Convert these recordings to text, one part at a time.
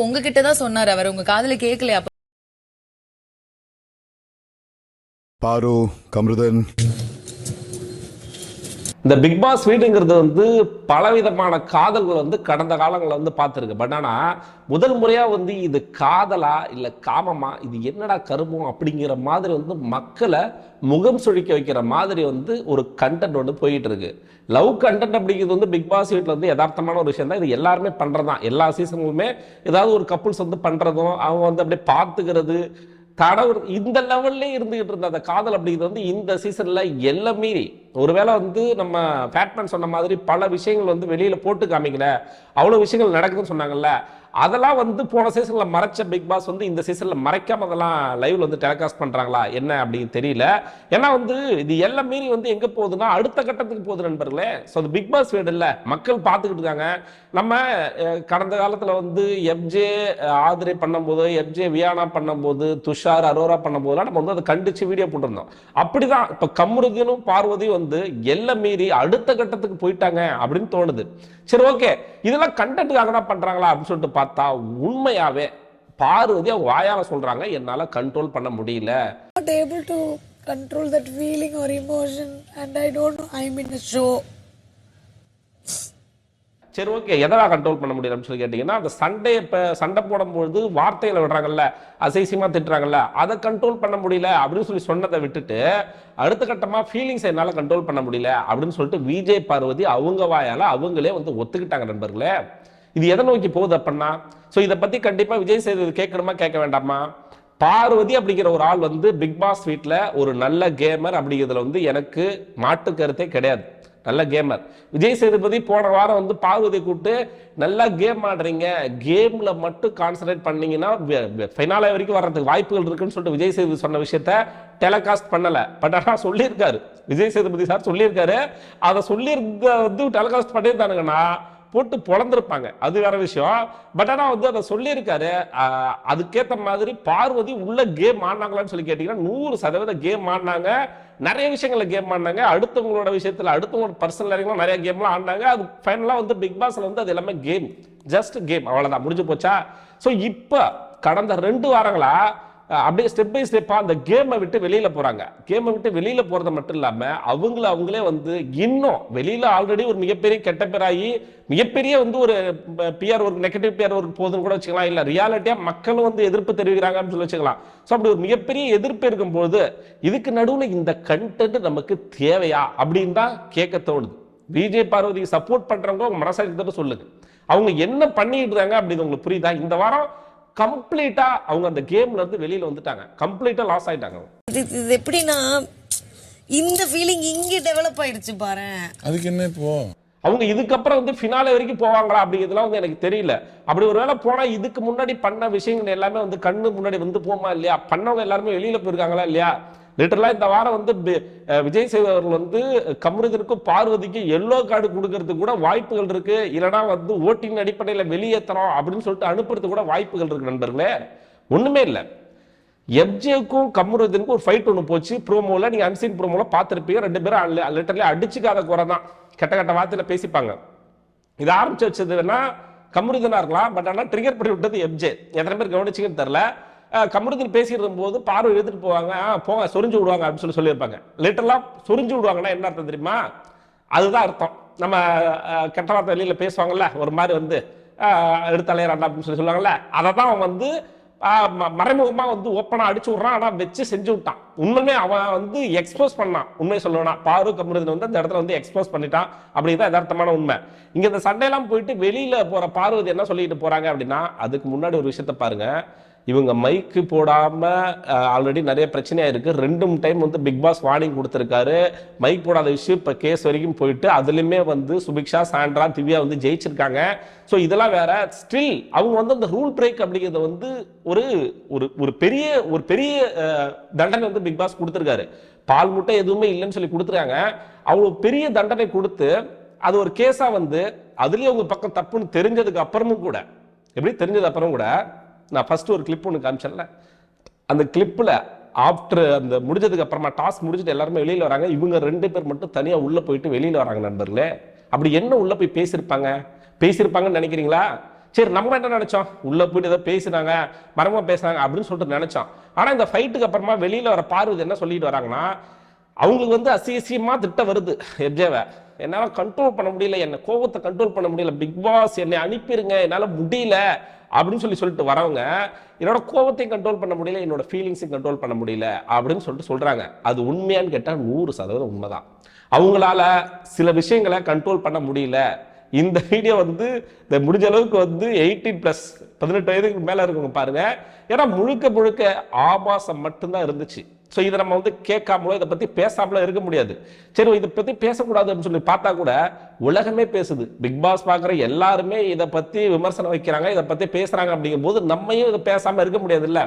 உங்ககிட்ட தான் சொன்னாரு, அவர் உங்க காதுல கேட்கலையா? பாரு, கம்ருதன், இந்த பிக் பாஸ் வீடுங்கிறது வந்து பலவிதமான காதல்கள் வந்து கடந்த காலங்களில் வந்து பார்த்துருக்கு. பட் ஆனால் முதல் முறையாக வந்து இது காதலா இல்லை காமமா, இது என்னடா கருமம் அப்படிங்கிற மாதிரி வந்து மக்களை முகம் சுழிக்க வைக்கிற மாதிரி வந்து ஒரு கண்டென்ட் வந்து போயிட்டு இருக்கு. லவ் கண்டென்ட் அப்படிங்கிறது வந்து பிக் பாஸ் வீட்டில் வந்து யதார்த்தமான ஒரு விஷயம் தான். இது எல்லாருமே பண்ணுறதான். எல்லா சீசன்களுமே ஏதாவது ஒரு கப்புள்ஸ் வந்து பண்ணுறதும் அவங்க வந்து அப்படியே பார்த்துக்கிறது தடவு இந்த லெவல்லே இருந்துகிட்டு இருந்த அந்த காதல் அப்படிங்கிறது வந்து இந்த சீசன்ல எல்லாம் மீறி ஒருவேளை வந்து நம்ம ஃபேட்மேன் சொன்ன மாதிரி பல விஷயங்கள் வந்து வெளியில போட்டு காமிக்கல, அவ்வளவு விஷயங்கள் நடக்குதுன்னு சொன்னாங்கல்ல, அதெல்லாம் வந்து போன சீசன்ல மறைச்ச பிக் பாஸ் வந்து இந்த சீசன்ல மறைக்காம அதெல்லாம் லைவ்ல வந்து டெலிகாஸ்ட் பண்றாங்களா என்ன அப்படின்னு தெரியல. ஏன்னா வந்து இது எல்லாம் மீறி வந்து எங்க போகுதுன்னா அடுத்த கட்டத்துக்கு போகுது நண்பர்களே. ஸோ அது பிக் பாஸ் வீடு இல்ல, மக்கள் பார்த்துக்கிட்டு இருக்காங்க. நம்ம கடந்த காலத்துல வந்து எஃப்ஜே ஆதிரை பண்ணும்போது, எஃப்ஜே வியானா பண்ணும்போது, துஷார் அரோரா பண்ணும்போதுலாம் நம்ம வந்து அதை கண்டிச்சு வீடியோ போட்டிருந்தோம். அப்படிதான் இப்ப கம்ருதீனும் பார்வதியும் வந்து எல்லாம் மீறி அடுத்த கட்டத்துக்கு போயிட்டாங்க அப்படின்னு தோணுது. சரி, ஓகே, இதெல்லாம் கண்டென்ட்டுக்காக தான் பண்றாங்களா அப்படின்னு சொல்லிட்டு பார்த்தா உண்மையாவே பார்வதி அவங்க வாயால சொல்றாங்க, என்னால கண்ட்ரோல் பண்ண முடியல. Not able to control that feeling or emotion and I don't know, I'm in a show. சரி, ஓகே, எதெல்லாம் கண்ட்ரோல் பண்ண முடியலன்னு சொல்லி கேட்டீங்கன்னா, அந்த சண்டை போடும்பொழுது வார்த்தைகளை விடுறாங்கல்ல, அசைசியமா திட்டுறாங்கல்ல, அதை கண்ட்ரோல் பண்ண முடியல அப்படின்னு சொல்லி சொன்னதை விட்டுட்டு அடுத்த கட்டமா ஃபீலிங்ஸ் என்னால கண்ட்ரோல் பண்ண முடியல அப்படின்னு சொல்லிட்டு விஜய் பார்வதி அவங்க வாயால அவங்களே வந்து ஒத்துக்கிட்டாங்க நண்பர்களே. இது எதை நோக்கி போகுது அப்படின்னா, ஸோ இதை பத்தி கண்டிப்பா விஜய் சேதுபதி கேட்கணுமா கேட்க வேண்டாமா? பார்வதி அப்படிங்கிற ஒரு ஆள் வந்து பிக் பாஸ் வீட்டில் ஒரு நல்ல கேமர் அப்படிங்கிறதுல வந்து எனக்கு மாட்டு கருத்தே கிடையாது. நல்ல கேமர். விஜய் சேதுபதி போன வாரம் வந்து பார்வதி கூப்பிட்டு நல்லா கேம் ஆடுறீங்க, கேம்ல மட்டும் கான்சன்ட்ரேட் பண்ணீங்கன்னா ஃபைனல் வரைக்கும் வர்றதுக்கு வாய்ப்புகள் இருக்குன்னு சொல்லிட்டு விஜய் சேதுபதி சொன்ன விஷயத்த டெலிகாஸ்ட் பண்ணல. பட் ஆனால் சொல்லியிருக்காரு, விஜய் சேதுபதி சார் சொல்லியிருக்காரு. அதை சொல்லியிருக்க வந்து டெலிகாஸ்ட் பண்ணியிருந்தானுங்கன்னா போட்டு பொழந்திருப்பாங்க, அது வேற விஷயம். பட் ஆனால் வந்து அதை சொல்லியிருக்காரு. அதுக்கேற்ற மாதிரி பார்வதி உள்ள கேம் ஆடினாங்களான்னு சொல்லி கேட்டீங்கன்னா 100% கேம் ஆடினாங்க. நிறைய விஷயங்கள்ல கேம் ஆடினாங்க. அடுத்தவங்களோட விஷயத்துல அடுத்தவங்களோட பர்சனல் நிறைய கேம்லாம் ஆடினாங்க. அது ஃபைனலா வந்து பிக் பாஸ்ல வந்து அது எல்லாமே கேம், ஜஸ்ட் கேம், அவ்வளவுதான், முடிஞ்சு போச்சா. ஸோ இப்போ கடந்த 2 வாரங்களா அப்படியே ஸ்டெப் பை ஸ்டெப்பா அந்த கேமை விட்டு வெளியில போறாங்க. கேமை விட்டு வெளியில போறது மட்டும் இல்லாம அவங்களே வந்து இன்னும் வெளியில ஆல்ரெடி ஒரு மிகப்பெரிய கெட்ட பேராகி மிகப்பெரிய வந்து ஒரு PR work, negative PR work போதுன்னு கூட வச்சுக்கலாம். இல்ல ரியாலிட்டியா மக்களும் வந்து எதிர்ப்பு தெரிவிக்கிறாங்கன்னு சொல்லி வச்சுக்கலாம். ஸோ அப்படி ஒரு மிகப்பெரிய எதிர்ப்பு இருக்கும்போது இதுக்கு நடுவில் இந்த கண்டென்ட் நமக்கு தேவையா அப்படின்னு தான் கேட்க தோணுது. விஜய் பார்வதிக்கு சப்போர்ட் பண்றவங்க உங்க மனசாட்சி சொல்லுங்க, அவங்க என்ன பண்ணிட்டு இருக்காங்க அப்படின்னு உங்களுக்கு புரியுதா? இந்த வாரம் கம்ப்ளீட்டா அவங்க அந்த கேம்ல இருந்து வெளியில வந்துட்டாங்க, கம்ப்ளீட்டா லாஸ் ஆயிட்டாங்க. இது எப்படின்னா இந்த ஃபீலிங் இங்க டெவலப் ஆயிடுச்சு பாரு. அதுக்கு என்ன இப்போ அவங்க இதுக்கப்புறம் வந்து ஃபினாலே வரைக்கும் போவாங்களா அப்படிங்கிறதுலாம் வந்து எனக்கு தெரியல. அப்படி ஒரு வேளை போனா இதுக்கு முன்னாடி பண்ண விஷயங்கள் எல்லாமே வந்து கண்ணு முன்னாடி வந்து போமா இல்லையா? பண்ணவங்க எல்லாருமே வெளியில போயிருக்காங்களா இல்லையா? லிட்டரலா இந்த வாரம் வந்து விஜய் சேது அவர்கள் வந்து கம்ருதனுக்கும் பார்வதிக்கும் எல்லோ கார்டு கொடுக்கறதுக்கு கூட வாய்ப்புகள் இருக்கு. இல்லைன்னா வந்து ஓட்டின் அடிப்படையில் வெளியேற்றணும் அப்படின்னு சொல்லிட்டு அனுப்புறதுக்கு கூட வாய்ப்புகள் இருக்கு நண்பர்களே. ஒண்ணுமே இல்லை, எஃப்ஜேக்கும் கம்ருதனுக்கும் ஒரு ஃபைட் ஒன்று போச்சு. ப்ரோமோல நீங்க அன்சீன் ப்ரோமோல பார்த்துருப்பீங்க. 2 பேரும் லிட்டரலி அடிச்சுக்காத குறை தான், கெட்ட கெட்ட வார்த்தையில பேசிப்பாங்க. இதை ஆரம்பிச்சு வச்சது வேணா கம்ருதனா இருக்கலாம். பட் ஆனால் ட்ரிகர் பண்ணி விட்டது எஃப்ஜே. எத்தனை பேர் கவனிச்சுங்கன்னு தெரியல. கம்ருதீன் பேசிட்டு போது பார்வை எடுத்துட்டு போவாங்க, போங்க சொரிஞ்சு விடுவாங்க அப்படின்னு சொல்லியிருப்பாங்க. லிட்டரலா சொரிஞ்சு விடுவாங்கன்னா என்ன அர்த்தம் தெரியுமா? அதுதான் அர்த்தம். நம்ம கெட்ட வார்த்தை வெளியில பேசுவாங்கல்ல, ஒரு மாதிரி வந்து எடுத்தலையறாண்டா அப்படின்னு சொல்லுவாங்கல்ல, அதை தான் அவன் வந்து மறைமுகமா வந்து ஓப்பனா அடிச்சு விடுறான். ஆனா வச்சு செஞ்சு விட்டான். உண்மையுமே அவன் வந்து எக்ஸ்போஸ் பண்ணான். உண்மை சொல்லணும்னா பாரு கம்ருதீன் வந்து அந்த இடத்துல வந்து எக்ஸ்போஸ் பண்ணிட்டான். அப்படிதான் யதார்த்தமான உண்மை. இங்க இந்த சண்டையெல்லாம் போயிட்டு வெளியில போற பார்வதி என்ன சொல்லிட்டு போறாங்க அப்படின்னா, அதுக்கு முன்னாடி ஒரு விஷயத்த பாருங்க. இவங்க மைக்கு போடாம ஆல்ரெடி நிறைய பிரச்சனையா இருக்கு. 2 டைம் வந்து பிக் பாஸ் வார்னிங் கொடுத்திருக்காரு. மைக் போடாத விஷயம் இப்ப கேஸ் வரைக்கும் போயிட்டு அதுலயுமே வந்து சுபிக்ஷா, சாண்ட்ரா, திவ்யா வந்து ஜெயிச்சிருக்காங்க. ஸோ இதெல்லாம் வேற. ஸ்டில் அவங்க வந்து அந்த ரூல் பிரேக் அப்படிங்கிறத வந்து ஒரு ஒரு பெரிய தண்டனை வந்து பிக் பாஸ் கொடுத்திருக்காரு. பால் முட்டை எதுவுமே இல்லைன்னு சொல்லி கொடுத்துருக்காங்க. அவ்வளவு பெரிய தண்டனை கொடுத்து அது ஒரு கேஸா வந்து அதுலயும் உங்க பக்கம் தப்புன்னு தெரிஞ்சதுக்கு அப்புறமும் கூட, எப்படி தெரிஞ்சது அப்புறம் கூட, நான் ஃபர்ஸ்ட் ஒரு கிளிப் ஒன்று காமிச்சேன்ல, அந்த கிளிப்ல ஆஃப்டர் அந்த முடிஞ்சதுக்கு அப்புறமா டாஸ்க் முடிச்சுட்டு எல்லாருமே வெளியில வராங்க. இவங்க 2 பேர் மட்டும் தனியா உள்ள போயிட்டு வெளியில வராங்க நண்பர்களே. அப்படி என்ன உள்ள போய் பேசியிருப்பாங்கன்னு நினைக்கிறீங்களா? சரி நம்ம என்ன நினைச்சோம், உள்ள போயிட்டு ஏதோ பேசினாங்க, மரமா பேசினாங்க அப்படின்னு சொல்லிட்டு நினைச்சோம். ஆனா இந்த ஃபைட்டுக்கு அப்புறமா வெளியில வர பார்வதி என்ன சொல்லிட்டு வராங்கன்னா, அவங்களுக்கு வந்து அசியமா திட்டம் வருது எப்ஜேவை, என்னால கண்ட்ரோல் பண்ண முடியல, என்ன கோபத்தை கண்ட்ரோல் பண்ண முடியல, பிக் பாஸ் என்னை அனுப்பிடுங்க, என்னால முடியல அப்படின்னு சொல்லிட்டு வரவங்க, என்னோட கோபத்தையும் கண்ட்ரோல் பண்ண முடியல, என்னோட ஃபீலிங்ஸையும் கண்ட்ரோல் பண்ண முடியல அப்படின்னு சொல்லிட்டு சொல்றாங்க. அது உண்மையான்னு கேட்டா 100% உண்மைதான். அவங்களால சில விஷயங்களை கண்ட்ரோல் பண்ண முடியல. இந்த வீடியோ வந்து முடிஞ்ச அளவுக்கு வந்து 18+, 18 வயதுக்கு மேல இருக்கவங்க பாருங்க. ஏன்னா முழுக்க முழுக்க ஆபாசம் மட்டும்தான் இருந்துச்சு. ஸோ இதை நம்ம வந்து கேட்காமலோ இதை பத்தி பேசாமலோ இருக்க முடியாது. சரி, இதை பத்தி பேசக்கூடாது அப்படின்னு சொல்லி பார்த்தா கூட உலகமே பேசுது. பிக் பாஸ் பாக்குற எல்லாருமே இதை பத்தி விமர்சனம் வைக்கிறாங்க, இதை பத்தி பேசுறாங்க. அப்படிங்கும் போது நம்மையும் இதை பேசாம இருக்க முடியாது இல்ல.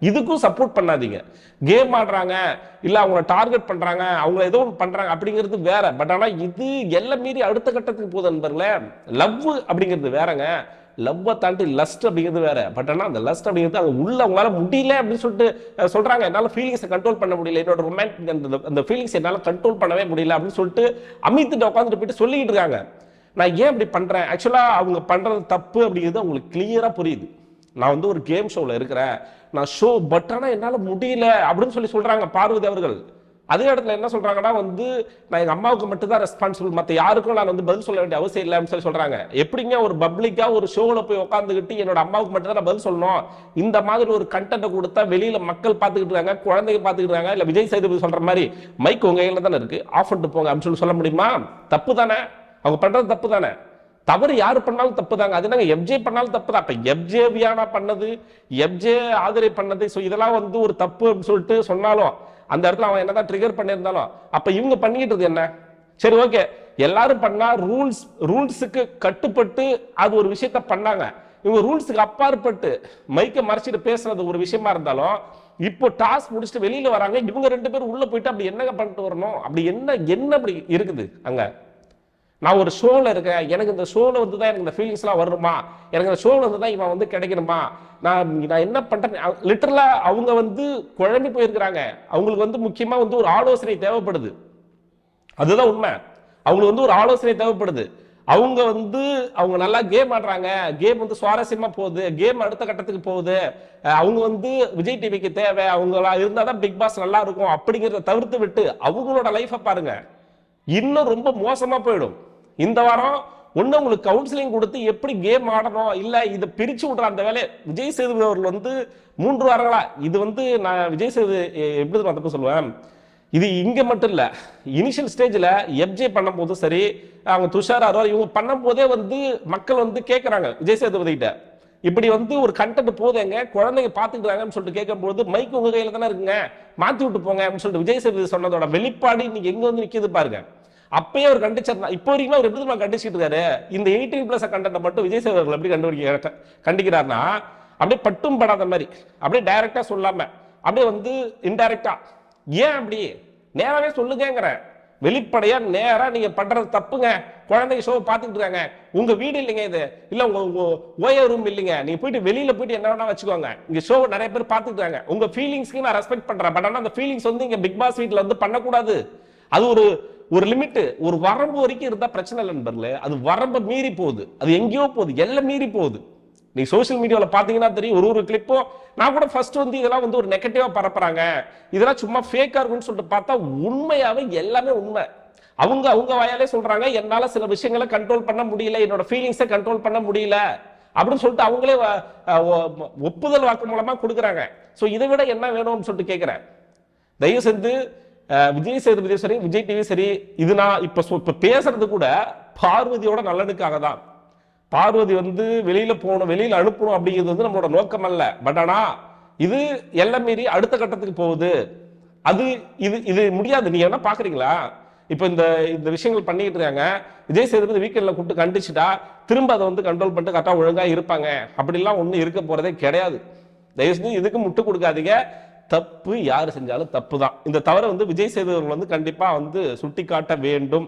இதுக்கும் சப்போர்ட் பண்ணாதீங்க. கேம் ஆடுறாங்க, இல்ல அவங்கள டார்கெட் பண்றாங்க, அவங்க ஏதோ ஒன்று பண்றாங்க அப்படிங்கிறது வேற. பட் ஆனா இது எல்லாம் மீறி அடுத்த கட்டத்துக்கு போகுது நண்பர்களே. லவ் அப்படிங்கிறது வேறங்க, லவ்வை தாண்டி லஸ்ட் அப்படிங்கிறது வேற. பட் ஆனா அந்த லஸ்ட் அப்படிங்கிறது அங்க உள்ள அவங்களால முடியல அப்படின்னு சொல்லிட்டு சொல்றாங்க. என்னால ஃபீலிங்ஸை கண்ட்ரோல் பண்ண முடியல, என்னோட ரொமான்டிக் அந்த ஃபீலிங்ஸ் என்னால கண்ட்ரோல் பண்ணவே முடியல அப்படின்னு சொல்லிட்டு அமித்துட்டு உட்காந்துட்டு போயிட்டு சொல்லிக்கிட்டு இருக்காங்க. நான் ஏன் இப்படி பண்றேன், ஆக்சுவலா அவங்க பண்றது தப்பு அப்படிங்கிறது அவங்களுக்கு கிளியரா புரியுது. நான் வந்து ஒரு கேம் ஷோல இருக்கிறேன், நான் ஷோ, பட் ஆனா என்னால முடியல அப்படின்னு சொல்றாங்க பார்வதி அவர்கள். அதே இடத்துல என்ன சொல்றாங்கன்னா வந்து, நான் எங்க அம்மாவுக்கு மட்டும் தான் ரெஸ்பான்சிபிள், மத்த யாருக்கும் நான் வந்து பதில் சொல்ல வேண்டிய அவசியம் இல்லை அப்படின்னு சொல்றாங்க. எப்படிங்க ஒரு பப்ளிக்கா ஒரு ஷோல போய் உட்காந்துக்கிட்டு என்னோட அம்மாவுக்கு மட்டும் தான் நான் பதில் சொல்லணும், இந்த மாதிரி ஒரு கண்டென்ட் கொடுத்தா வெளியில மக்கள் பார்த்துக்கிட்டு இருக்காங்க, குழந்தைங்க பார்த்துக்கிட்டு இருக்காங்க, இல்ல விஜய் சேதுபதி சொல்ற மாதிரி மைக் உங்க கையில தானே இருக்கு, ஆஃப் பண்ணிட்டு போங்க அப்படின்னு சொல்ல முடியுமா? தப்பு தானே, அவங்க பண்றது தப்பு தானே. தவறு யாரு பண்ணாலும் தப்பு தாங்க. அது நாங்க எப்ஜே பண்ணாலும் தப்பு தான். அப்ப எப்ஜே வியானா பண்ணது, எப்ஜே ஆதரவு பண்ணது, ஸோ இதெல்லாம் வந்து ஒரு தப்பு அப்படின்னு சொல்லிட்டு சொன்னாலும், அந்த இடத்துல அவன் என்னதான் ட்ரிகர் பண்ணியிருந்தாலும், அப்ப இவங்க பண்ணிக்கிட்டது என்ன? சரி, ஓகே, எல்லாரும் பண்ணா ரூல்ஸுக்கு கட்டுப்பட்டு அது ஒரு விஷயத்த பண்ணாங்க. இவங்க ரூல்ஸுக்கு அப்பாற்பட்டு மைக்க மறைச்சிட்டு பேசுறது ஒரு விஷயமா இருந்தாலும், இப்போ டாஸ்க் முடிச்சுட்டு வெளியில வராங்க, இவங்க 2 பேரும் உள்ள போயிட்டு அப்படி என்னங்க பண்ணிட்டு வரணும்? அப்படி என்ன அப்படி இருக்குது அங்க? நான் ஒரு ஷோல இருக்கேன், எனக்கு இந்த ஷோல வந்து தான் எனக்கு இந்த ஃபீலிங்ஸ் எல்லாம் வருமா, எனக்கு இந்த ஷோல வந்து தான் இவன் வந்து கிடைக்கணுமா, நான் என்ன பண்றேன்? லிட்டரலா அவங்க வந்து குழம்பி போயிருக்கிறாங்க. அவங்களுக்கு வந்து முக்கியமா வந்து ஒரு ஆலோசனை தேவைப்படுது. அதுதான் உண்மை. அவங்களுக்கு வந்து ஒரு ஆலோசனை தேவைப்படுது. அவங்க வந்து அவங்க நல்லா கேம் ஆடுறாங்க, கேம் வந்து சுவாரஸ்யமா போகுது, கேம் அடுத்த கட்டத்துக்கு போகுது, அவங்க வந்து விஜய் டிவிக்கு தேவை, அவங்களா இருந்தாதான் பிக் பாஸ் நல்லா இருக்கும் அப்படிங்கிறத தவிர்த்து விட்டு அவங்களோட லைஃபை பாருங்க, இன்னும் ரொம்ப மோசமா போயிடும். இந்த வாரம் ஒண்ணு உங்களுக்கு கவுன்சிலிங் கொடுத்து எப்படி கேம் ஆடணும், இல்ல இதை பிரிச்சு விடுற அந்த வேலையை விஜய் சேதுபதி அவர்கள் வந்து 3 வாரங்களா, இது வந்து நான் விஜய் சேது எப்படி தப்பு சொல்லுவேன், இது இங்க மட்டும் இல்ல, இனிஷியல் ஸ்டேஜ்ல எப்ஜே பண்ணும் போதும் சரி, அவங்க துஷார் அரோரா இவங்க பண்ணும் போதே வந்து மக்கள் வந்து கேட்கறாங்க விஜய் சேதுபதி கிட்ட, இப்படி வந்து ஒரு கண்டென்ட் போதேங்க, குழந்தைங்க பாத்துக்கிறாங்கன்னு சொல்லிட்டு கேட்கும்போது மைக் உங்க கையில தானே இருக்குங்க, மாத்தி விட்டு போங்க அப்படின்னு சொல்லிட்டு விஜய் சேதுபதி சொன்னதோட வெளிப்பாடு இன்னைக்கு எங்க வந்து நிக்குது பாருங்க. அப்பயே அவர் கண்டிச்சிருந்தா, இப்போ வரைக்கும் அவர் எப்படி கண்டிச்சுட்டு இருக்காரு. இந்த 18+ கண்டென்ட் மட்டும் விஜய் சேதுபதி எப்படி கண்டிக்கிறார்னா, அப்படியே பட்டும் படாத மாதிரி, அப்படியே டைரக்டா சொல்லாம, அப்படியே வந்து இன்டைரக்டா, ஏன் அப்படி நேராவே சொல்லுங்கிற, வெளிப்படையா நேரா நீங்க பண்றது தப்புங்க, குழந்தைங்க ஷோ பாத்துக்கிட்டு இருக்காங்க, உங்க வீடு இல்லைங்க இது, இல்ல உங்க ஓய ரூம் இல்லைங்க, நீங்க போயிட்டு வெளியில போயிட்டு என்ன வேணா வச்சுக்கோங்க, இங்க ஷோ நிறைய பேர் பாத்துக்கிட்டு இருக்காங்க, உங்க ஃபீலிங்ஸ்க்கு நான் ரெஸ்பெக்ட் பண்றேன், பட் ஆனா அந்த ஃபீலிங்ஸ் வந்து இங்க பிக் பாஸ் வீட்ல வந்து பண்ணக்கூடாது. அது ஒரு லிமிட், ஒரு வரம்பு வரைக்கும் இருந்தா பிரச்சனை இல்லை நண்பர்களே. அது வரம்பு மீறி போகுது, அது எங்கேயோ போகுது, எல்லாம் மீறி போகுது. நீ சோசியல் மீடியாவில் பார்த்தீங்கன்னா தெரியும், ஒரு கிளிப்பும் நான் கூட ஃபர்ஸ்ட் வந்து இதெல்லாம் வந்து ஒரு நெகட்டிவா பரப்புறாங்க, இதெல்லாம் சும்மா ஃபேக்கா இருக்குன்னு சொல்லிட்டு பார்த்தா உண்மையாவே எல்லாமே உண்மை. அவங்க வாயாலே சொல்றாங்க, என்னால சில விஷயங்களை கண்ட்ரோல் பண்ண முடியல, என்னோட ஃபீலிங்ஸை கண்ட்ரோல் பண்ண முடியல அப்படின்னு சொல்லிட்டு அவங்களே ஒப்புதல் வாக்கு மூலமா கொடுக்குறாங்க. ஸோ இதை விட என்ன வேணும்னு சொல்லிட்டு கேட்கிறேன். தயவு செஞ்சு விஜய் சேதுபதி சரி, விஜய் டிவி சரி, இது நான் இப்ப பேசுறது கூட பார்வதியோட நல்லனுக்காக தான். பார்வதி வந்து வெளியில போகணும், வெளியில அனுப்பணும் அப்படிங்கிறது வந்து நம்மளோட நோக்கம் அல்ல. பட் ஆனா இது எல்லாம் மீறி அடுத்த கட்டத்துக்கு போகுது. அது இது முடியாது. நீங்க என்ன பாக்குறீங்களா, இப்ப இந்த விஷயங்கள் பண்ணிட்டு இருக்காங்க, விஜய் சேதுபதி வீக்கெண்ட்ல கூப்பிட்டு கண்டிச்சுட்டா திரும்ப அதை வந்து கண்ட்ரோல் பண்ணிட்டு கரெக்டா ஒழுங்கா இருப்பாங்க, அப்படிலாம் ஒண்ணு இருக்க போறதே கிடையாது. தயவு செஞ்சு இதுக்கு முட்டு கொடுக்காதீங்க. தப்பு யாரு செஞ்சாலும் தப்பு தான். இந்த தவறை வந்து விஜய் சேதுபதி வந்து கண்டிப்பா வந்து சுட்டி காட்ட வேண்டும்.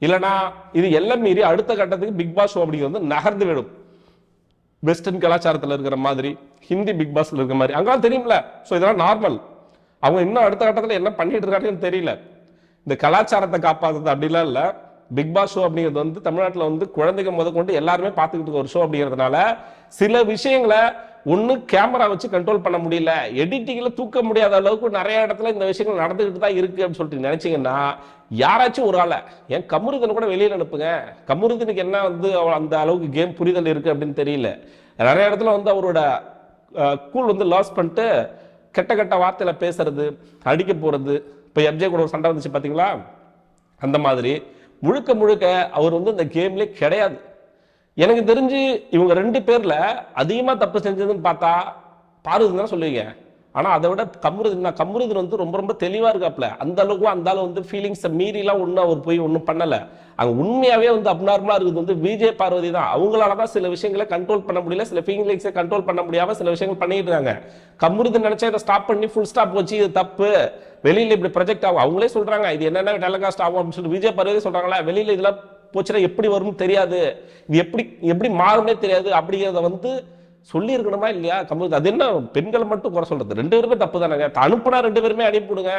இல்லைனா இது எல்லாம் மீறி அடுத்த கட்டத்துக்கு பிக் பாஸ் ஷோ அப்படிங்கிறது நகர்ந்து விடும். வெஸ்டர்ன் கலாச்சாரத்தில் இருக்கிற மாதிரி, ஹிந்தி பிக் பாஸ்ல இருக்கிற மாதிரி அங்கெல்லாம் தெரியும்ல. ஸோ இதெல்லாம் நார்மல். அவங்க இன்னும் அடுத்த கட்டத்தில் என்ன பண்ணிட்டு இருக்காங்கன்னு தெரியல. இந்த கலாச்சாரத்தை காப்பாற்றுறது அப்படிலாம் இல்லை, பிக் பாஸ் ஷோ அப்படிங்கிறது வந்து தமிழ்நாட்டில் வந்து குழந்தைங்க முதற்கொண்டு எல்லாருமே பார்த்துக்கிட்டு இருக்க ஒரு ஷோ அப்படிங்கிறதுனால சில விஷயங்களை ஒண்ணு கேமரா வச்சு கண்ட்ரோல் பண்ண முடியல, எடிட்டிங்ல தூக்க முடியாத அளவுக்கு நிறைய இடத்துல இந்த விஷயங்கள் நடந்துகிட்டு தான் இருக்கு அப்படின்னு சொல்லிட்டு நினைச்சீங்கன்னா யாராச்சும் ஒரு ஆளை, ஏன் கமருதன் கூட வெளியில அனுப்புங்க. கமருதனுக்கு என்ன வந்து அந்த அளவுக்கு கேம் புரிதல் இருக்கு அப்படின்னு தெரியல. நிறைய இடத்துல வந்து அவரோட கூல் வந்து லாஸ் பண்ணிட்டு கெட்ட கெட்ட வார்த்தையில பேசுறது, அடிக்க போறது. இப்ப எம்ஜே கூட ஒரு சண்டை வந்துச்சு பாத்தீங்களா, அந்த மாதிரி முழுக்க முழுக்க அவர் வந்து இந்த கேம்ல கிடையாது. எனக்கு தெரிஞ்சு இவங்க 2 பேர்ல அதிகமா தப்பு செஞ்சதுன்னு பார்த்தா பார்வதி தான் சொல்லுவீங்க. ஆனா அதை விட கமருதன் வந்து ரொம்ப ரொம்ப தெளிவா இருக்காப்ல. அந்த அளவுக்கு அந்த ஆளு வந்து ஃபீலிங்ஸை மீறிலாம் ஒன்னும் அவர் போய் ஒன்றும் பண்ணல. அங்க உண்மையாவே வந்து அப்நார்மலா இருக்குது வந்து விஜய் பார்வதி தான். அவங்களாலதான் சில விஷயங்களை கண்ட்ரோல் பண்ண முடியல, சில ஃபீலிங்ஸை கண்ட்ரோல் பண்ண முடியாம சில விஷயங்கள் பண்ணிட்டு இருக்காங்க. கமருதன் நினைச்சா இதை ஸ்டாப் பண்ணி ஃபுல் ஸ்டாப் வச்சு இது தப்பு, வெளியில இப்படி ப்ரொஜெக்ட் ஆகும். அவங்களே சொல்றாங்க இது என்னென்ன டெலகாஸ்ட் ஆகும் அப்படின்னு சொல்லி விஜய் பார்வதி சொல்றாங்களா, வெளியில இதெல்லாம் போச்சுன்னா எப்படி வரும்னு தெரியாது, இது எப்படி மாறும்னே தெரியாது அப்படிங்கிறத வந்து சொல்லி இருக்கணுமா இல்லையா கமருதன்? அது என்ன பெண்களை மட்டும் குறை சொல்றது? 2 பேருமே தப்பு தானங்க. அனுப்புனா 2 பேருமே அனுப்பிவிடுங்க.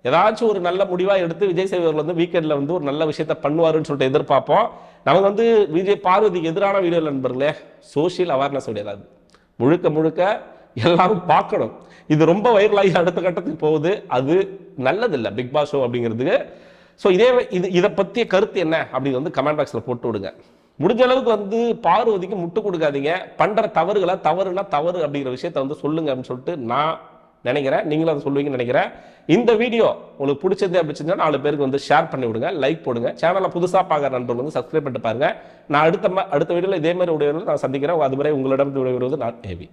ஏதாச்சும் ஒரு நல்ல முடிவா எடுத்து விஜய் சேவர்கள் வந்து வீக்கெண்ட்ல வந்து ஒரு நல்ல விஷயத்த பண்ணுவாருன்னு சொல்லிட்டு எதிர்பார்ப்போம். நமக்கு வந்து விஜய் பார்வதிக்கு எதிரான வீடியோ நண்பர்களே, சோசியல் அவேர்னஸ் கிடையாது. முழுக்க முழுக்க எல்லாரும் பார்க்கணும். இது ரொம்ப வைரலாகி அடுத்த கட்டத்துக்கு போகுது. அது நல்லதில்லை பிக் பாஸ் ஷோ அப்படிங்கிறதுக்கு. ஸோ இதை பற்றிய கருத்து என்ன அப்படின்னு வந்து கமெண்ட் பாக்ஸில் போட்டு விடுங்க. முடிஞ்ச அளவுக்கு வந்து பார்வதிக்கு முட்டு கொடுக்காதீங்க. பண்ற தவறுகளை தவறுனா தவறு அப்படிங்கிற விஷயத்த வந்து சொல்லுங்க அப்படின்னு சொல்லிட்டு நான் நினைக்கிறேன். நீங்களும் அதை சொல்லுவீங்கன்னு நினைக்கிறேன். இந்த வீடியோ உங்களுக்கு பிடிச்சது அப்படி செஞ்சா 4 பேருக்கு வந்து ஷேர் பண்ணி விடுங்க, லைக் போடுங்க. சேனலை புதுசாக பார்க்குற நண்பர்கள் வந்து சப்ஸ்கிரைப் பண்ணிட்டு பாருங்க. நான் அடுத்த வீடியோவில் இதே மாதிரி உடைய நான் சந்திக்கிறேன். அதுவரை உங்களிடம் விடைபெறுவது நான் ஏவி.